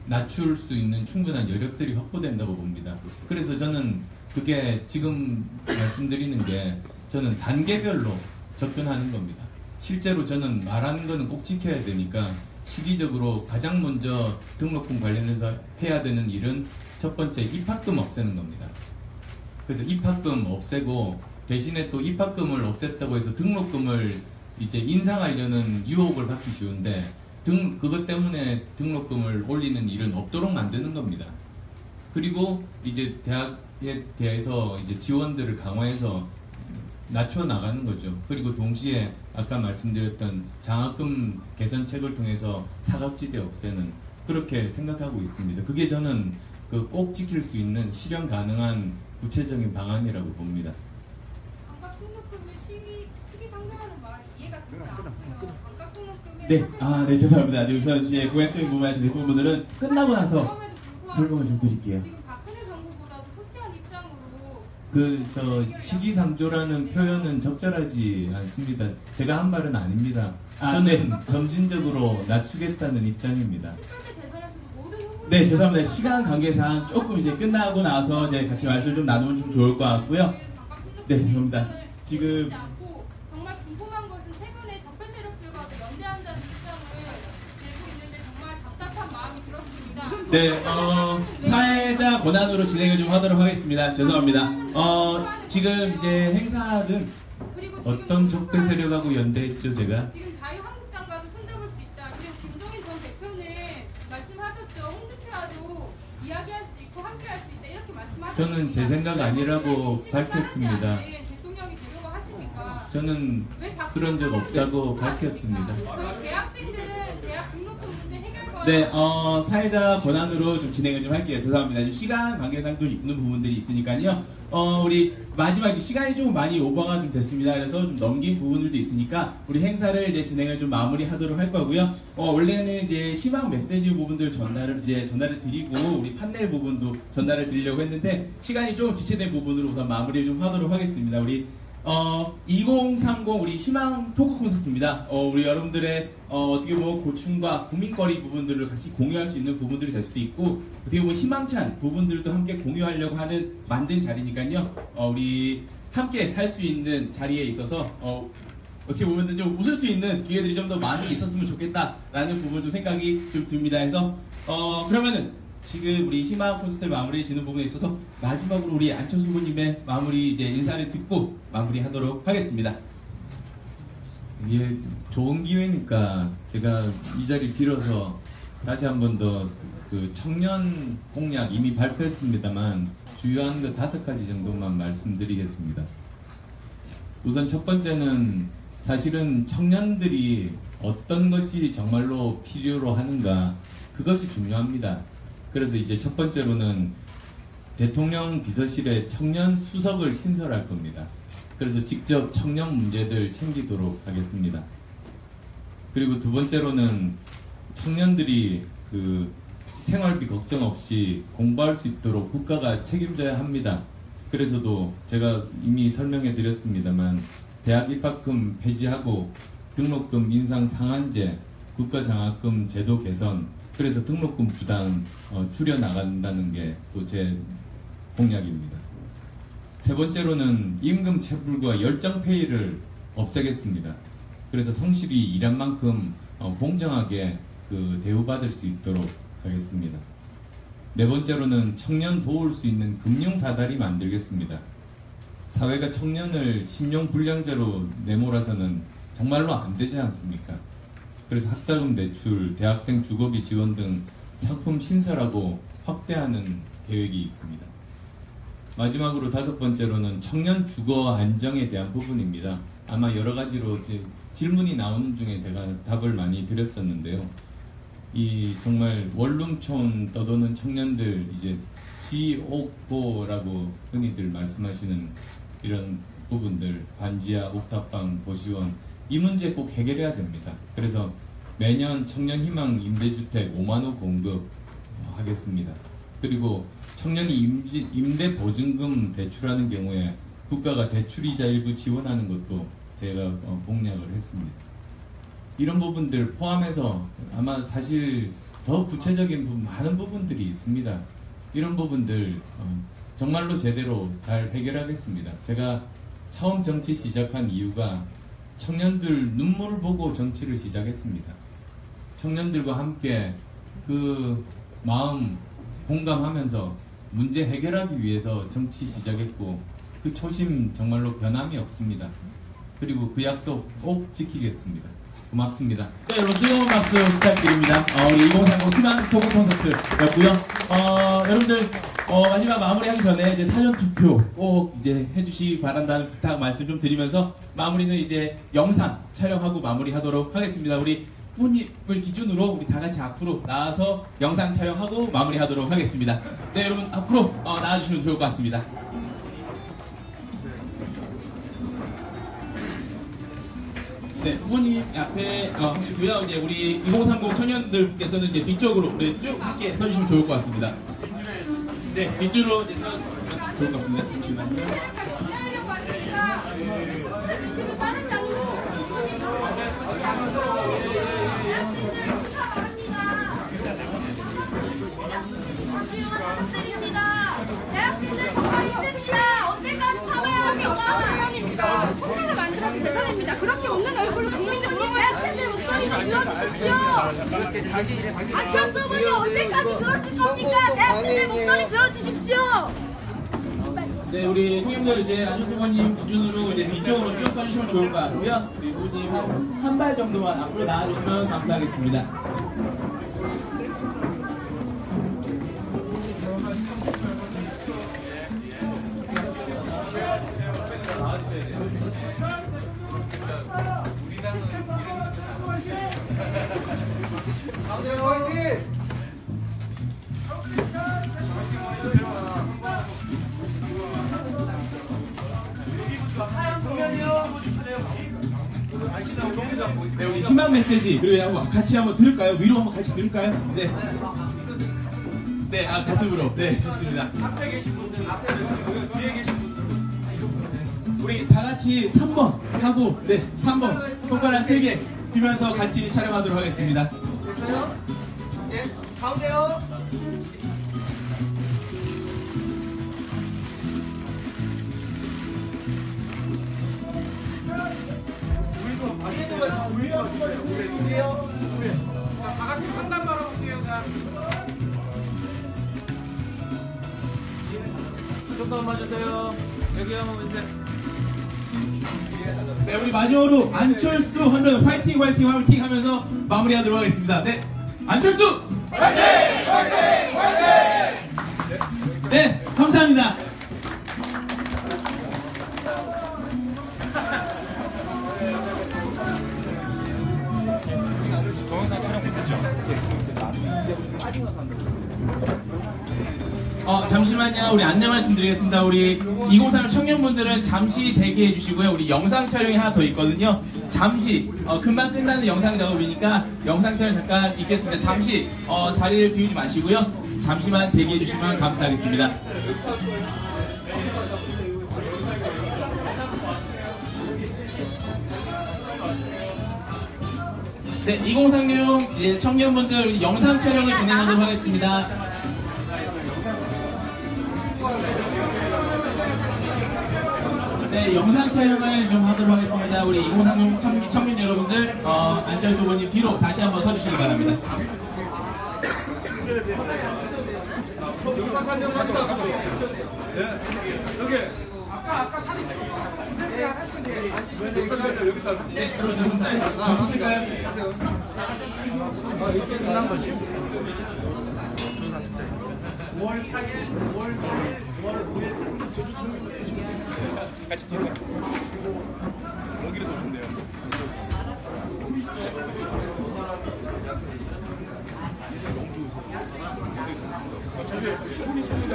낮출 수 있는 충분한 여력들이 확보된다고 봅니다. 그래서 저는 그게 지금 말씀드리는 게 저는 단계별로 접근하는 겁니다. 실제로 저는 말하는 거는 꼭 지켜야 되니까 시기적으로 가장 먼저 등록금 관련해서 해야 되는 일은 첫 번째 입학금 없애는 겁니다. 그래서 입학금 없애고 대신에 또 입학금을 없앴다고 해서 등록금을 이제 인상하려는 유혹을 받기 쉬운데 그것 때문에 등록금을 올리는 일은 없도록 만드는 겁니다. 그리고 이제 대학에 대해서 이제 지원들을 강화해서 낮춰 나가는 거죠. 그리고 동시에 아까 말씀드렸던 장학금 개선책을 통해서 사각지대 없애는, 그렇게 생각하고 있습니다. 그게 저는 그 꼭 지킬 수 있는 실현 가능한 구체적인 방안이라고 봅니다. 반값 등록금을 시기상조라는 말이 이해가 되지 않고요. 반값 등록금을 네, 네, 죄송합니다. 네, 우선 이제 고객적인 부분에 대부분 분들은 끝나고 나서 설명을 좀 드릴게요. 지금 박근혜 정부보다도 후퇴한 입장으로 저 시기상조라는 표현은 적절하지 않습니다. 제가 한 말은 아닙니다. 저는 점진적으로 낮추겠다는 입장입니다. 네, 죄송합니다. 시간 관계상 조금 이제 끝나고 나서 이제 같이 말씀을 좀 나누면 좀 좋을 것 같고요. 네, 죄송합니다. 지금 정말 궁금한 것은 최근에 적폐 세력들과도 연대한다는 입장을 내고 있는데 정말 답답한 마음이 들었습니다. 네, 사회자 권한으로 진행을 좀 하도록 하겠습니다. 죄송합니다. 지금 이제 행사는 어떤 적폐 세력하고 연대했죠, 제가? 지금 자유한국당과도 손잡을 수 있다. 그리고 김종인 전 대표는 말씀하셨죠. 홍준표와도 이야기할 수 있고 함께할 수 있다. 이렇게 말씀하셨습니다. 저는 제 생각 아니라고 밝혔습니다. 대통령이 되려고 하십니까? 저는 그런 적 없다고 밝혔습니다. 저희 대학생들은 대학 등록금 문제 해결과 네, 사회자 권한으로 좀 진행을 좀 할게요. 죄송합니다. 좀 시간 관계상 좀 있는 부분들이 있으니까요. 우리 마지막 시간이 좀 많이 오버가 좀 됐습니다. 그래서 좀 넘긴 부분들도 있으니까 우리 행사를 이제 진행을 좀 마무리하도록 할 거고요. 원래는 이제 희망 메시지 부분들 전달을 드리고 우리 판넬 부분도 전달을 드리려고 했는데 시간이 좀 지체된 부분으로 우선 마무리를 좀 하도록 하겠습니다. 우리 2030 우리 희망 토크 콘서트입니다. 우리 여러분들의 어떻게 보면 고충과 고민거리 부분들을 같이 공유할 수 있는 부분들이 될 수도 있고 어떻게 보면 희망찬 부분들도 함께 공유하려고 하는 만든 자리니까요. 우리 함께 할 수 있는 자리에 있어서 어떻게 보면 좀 웃을 수 있는 기회들이 좀 더 많이 있었으면 좋겠다라는 부분 좀 생각이 좀 듭니다. 해서 그러면은 지금 우리 희망 콘서트 마무리 지는 부분에 있어서 마지막으로 우리 안철수 후보님의 마무리 이제 인사를 듣고 마무리하도록 하겠습니다. 이게 좋은 기회니까 제가 이 자리 빌어서 다시 한 번 더 그 청년 공약 이미 발표했습니다만 주요한 거 5가지 정도만 말씀드리겠습니다. 우선 첫 번째는 사실은 청년들이 어떤 것이 정말로 필요로 하는가 그것이 중요합니다. 그래서 이제 첫 번째로는 대통령 비서실에 청년 수석을 신설할 겁니다. 그래서 직접 청년 문제들 챙기도록 하겠습니다. 그리고 두 번째로는 청년들이 그 생활비 걱정 없이 공부할 수 있도록 국가가 책임져야 합니다. 그래서도 제가 이미 설명해 드렸습니다만 대학 입학금 폐지하고 등록금 인상 상한제, 국가장학금 제도 개선, 그래서 등록금 부담 줄여 나간다는 게 또 제 공약입니다. 세 번째로는 임금 체불과 열정페이를 없애겠습니다. 그래서 성실히 일한 만큼 공정하게 그 대우받을 수 있도록 하겠습니다. 네 번째로는 청년 도울 수 있는 금융사다리 만들겠습니다. 사회가 청년을 신용불량자로 내몰아서는 정말로 안 되지 않습니까? 그래서 학자금 대출, 대학생 주거비 지원 등 상품 신설하고 확대하는 계획이 있습니다. 마지막으로 5번째로는 청년 주거 안정에 대한 부분입니다. 아마 여러 가지로 질문이 나오는 중에 제가 답을 많이 드렸었는데요. 이 정말 원룸촌 떠도는 청년들 이제 지옥고라고 흔히들 말씀하시는 이런 부분들 반지하 옥탑방 고시원 이 문제 꼭 해결해야 됩니다. 그래서 매년 청년희망 임대주택 5만호 공급하겠습니다. 그리고 청년이 임대보증금 대출하는 경우에 국가가 대출이자 일부 지원하는 것도 제가 공약을 했습니다. 이런 부분들 포함해서 아마 사실 더 구체적인 많은 부분들이 있습니다. 이런 부분들 정말로 제대로 잘 해결하겠습니다. 제가 처음 정치 시작한 이유가 청년들 눈물을 보고 정치를 시작했습니다. 청년들과 함께 그 마음 공감하면서 문제 해결하기 위해서 정치 시작했고 그 초심 정말로 변함이 없습니다. 그리고 그 약속 꼭 지키겠습니다. 고맙습니다. 자, 여러분 뜨거운 박수 부탁드립니다. 우리 2030 희망 토크 콘서트였고요. 여러분들 마지막 마무리하기 전에 이제 사전 투표 꼭 이제 해주시기 바란다는 부탁 말씀 좀 드리면서 마무리는 이제 영상 촬영하고 마무리하도록 하겠습니다. 우리 후보님을 기준으로 우리 다 같이 앞으로 나와서 영상 촬영하고 마무리하도록 하겠습니다. 네, 여러분 앞으로 나와주시면 좋을 것 같습니다. 네, 후보님 앞에 하시고요. 이제 우리 2030 청년들께서는 이제 뒤쪽으로 쭉 함께 서주시면 좋을 것 같습니다. 네, 뒤쪽으로 이제 서주시면 좋을 것 같습니다. 잠시만요. 대학생들 정말 힘듭니다. 언제까지 참아야 합니까? 국민을 만들어준 대상입니다. 그렇게 웃는 얼굴로 국민들 우리 대학생들 목소리 들어주십시오. 안철수 후보님 언제까지 그러실 겁니까? 대학생들 목소리 들어주십시오. 네, 우리 송영절 이제 안철수 후보님 기준으로 이제 뒤쪽으로 쭉 서주시면 좋을 것 같고요. 우리 후보님 한 발 정도만 앞으로 나와주시면 감사하겠습니다. 네, 우리 희망 메시지 그리고 한번 같이 한번 들을까요? 위로 한번 같이 들을까요? 네. 네, 가슴으로. 네, 좋습니다. 앞에 계신 분들, 뒤에 계신 분들. 우리 다 같이 3번 하고, 네, 3번 손가락 3개 들면서 같이 촬영하도록 하겠습니다. 됐어요? 예, 가운데요. 다 같이 판단 바라볼게요. 좀더 봐주세요. 여기 한번 이제. 네, 우리 마지막으로 안철수 하면 화이팅 화이팅 화이팅 하면서 마무리하도록 하겠습니다. 네, 안철수 화이팅 화이팅 화이팅. 네, 감사합니다. 잠시만요. 우리 안내 말씀드리겠습니다. 우리 2031 청년분들은 잠시 대기해 주시고요. 우리 영상 촬영이 하나 더 있거든요. 잠시 금방 끝나는 영상 작업이니까 영상 촬영 잠깐 있겠습니다. 잠시 자리를 비우지 마시고요. 잠시만 대기해 주시면 감사하겠습니다. 네, 2036 청년분들 영상 촬영을 진행하도록 하겠습니다. 네, 영상 촬영을 좀 하도록 하겠습니다. 우리 2036 청년 여러분들, 안철수 후보님 뒤로 다시 한번 서주시기 바랍니다. 여기 아까 사진 찍고 하시면 돼요. 앉으시면 돼요. 여기서. 네, 그럼 죄송합니다. 같이 칠까요? 이렇게 끝난 거지. 5월 4일, 5월 4일, 5월 5일 같이 찍어요. 여기로 더 좋네요. 돈 있습니다.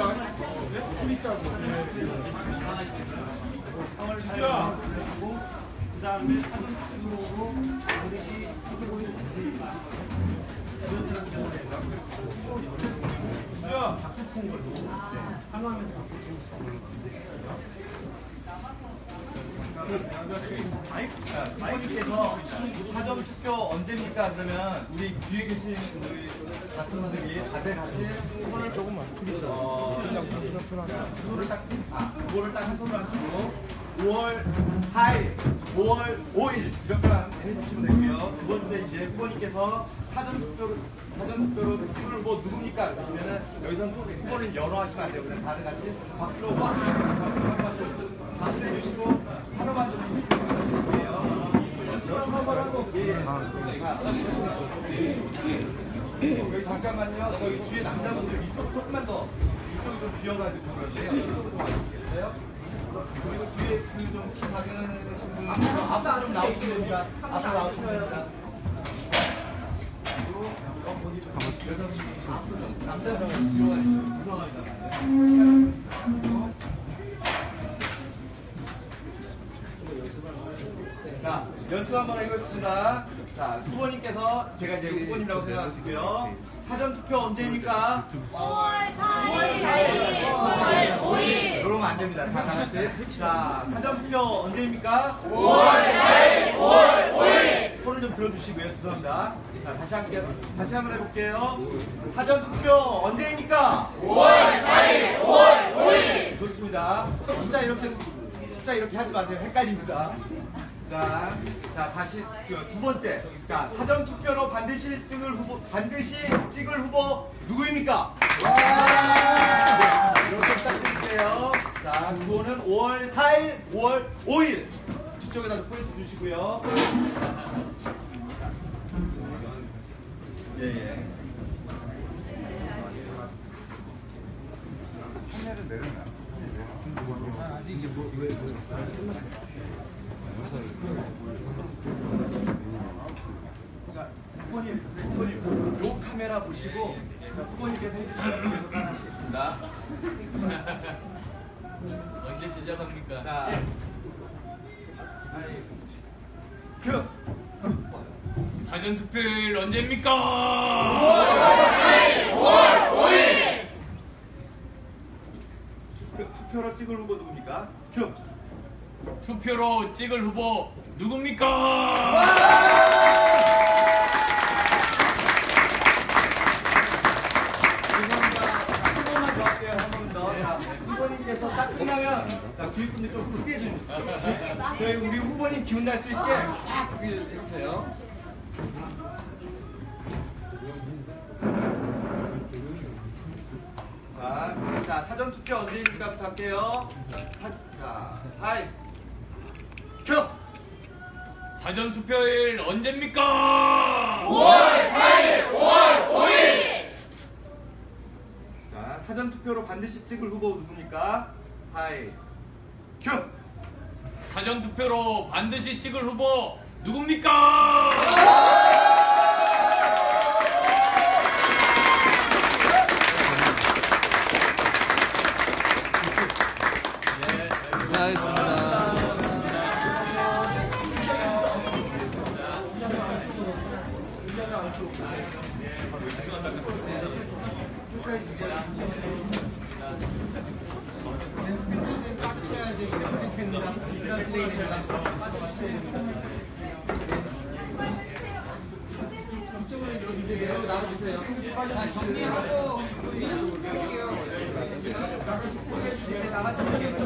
돈 있다고. 지수야. 그 다음에 사진 찍고 마이크에서 사전 투표 언제입니까? 그러면 우리 뒤에 계신 분들이 같은 분들이 다들 같이 손을 조금만 그거를 딱 한 손으로 하시고 5월 4일, 5월 5일 이렇게 해주시면 되고요. 두 번째 이제 후보님께서 사전 투표로 찍을 뭐 누굽니까? 그러면은 여기서는 후보는 연호하시면 안 돼요. 그냥 다들 같이 박수로 박수 해주시고 하루만 좀 해주시면 돼요. 여기 잠깐만요. 저희 뒤에 남자분들 이쪽 조금만 더 이쪽이 좀 비어가지고 그런데요. 이쪽으로 좀 와주시겠어요? 그리고 뒤에 그 좀 작은 분 앞으로 좀 나오시면 됩니다. 앞으로 나오시면 됩니다. 남자들은 들어가잖아요. 자, 연습 한번 해보겠습니다. 자, 후보님께서 제가 이제 후보님이라고 생각하시고요. 사전투표 언제입니까? 5월 4일, 5월 5일. 그러면 안 됩니다. 자, 다 같이. 자, 사전투표 언제입니까? 5월 4일, 5월 5일. 손을 좀 들어주시고요. 죄송합니다. 자, 다시 한번 해볼게요. 사전투표 언제입니까? 5월 4일, 5월 5일. 좋습니다. 숫자 이렇게 하지 마세요. 헷갈립니다. 자, 다시 두 번째. 자, 사전 투표로 반드시 찍을 후보 누구입니까? 네, 이렇게 부탁드릴게요. 자, 구호는 5월 4일, 5월 5일. 뒤쪽에다 포인트 주시고요. 예. 판넬을 내려놔. 아직 이게 왜 자, 후보님, 요 카메라 보시고 후보님께서 해주시면 계속 하시겠습니다. 언제 시작합니까? 자, 큐! 사전 투표일 언제입니까? 5월 4일, 5월 5일. 투표로 찍을 후보 누굽니까? 큐! 투표로 찍을 후보 누굽니까? 한 번만 더 할게요. 한 번 더. 자, 후보님께서 딱 끝나면 자, 뒤에 분들 좀 크게 해주세요. 저희 우리 후보님 기운 날 수 있게 확 해주세요. 자, 사전 투표 언제입니까? 부탁해요. 자, 하이. 큐! 사전 투표일 언제입니까? 5월 4일, 5월 5일. 자, 사전 투표로 반드시 찍을 후보 누굽니까? 하이. 큐! 사전 투표로 반드시 찍을 후보 누굽니까? 나가시면